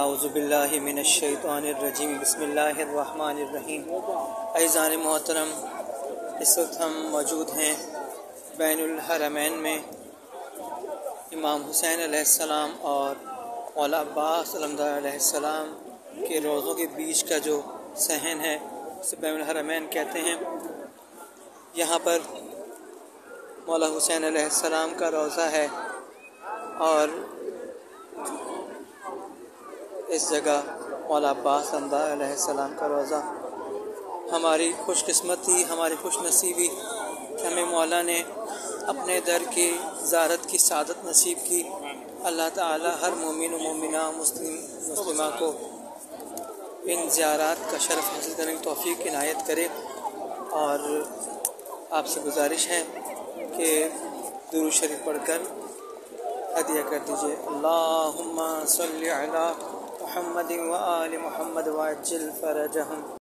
اعوذ باللہ من الشیطان الرجیم بسم اللہ الرحمن الرحیم۔ عزیزان محترم، اس وقت ہم موجود ہیں بین الحرمین میں امام حسین علیہ السلام اور مولا عباس علمدار علیہ السلام کے روضوں کے بیچ کا جو صحن ہے اسے بین الحرمین کہتے ہیں۔ یہاں پر مولا حسین علیہ السلام کا روضہ ہے اور اس جگہ مولا عباس علمدار علیہ السلام کا روضہ۔ ہماری خوش قسمتی، ہماری خوش نصیبی کہ ہمیں مولا نے اپنے در کی زیارت کی سعادت نصیب کی۔ اللہ تعالی ہر مومن و مومنہ، مسلمہ کو ان زیارات کا شرف حاصل کرنے کی توفیق عنایت کرے، اور آپ سے گزارش ہے کہ درود شریف پڑھ کر ہدیہ کر دیجیے۔ اللہم صلی علی محمد و آل محمد وعجل فرجہم۔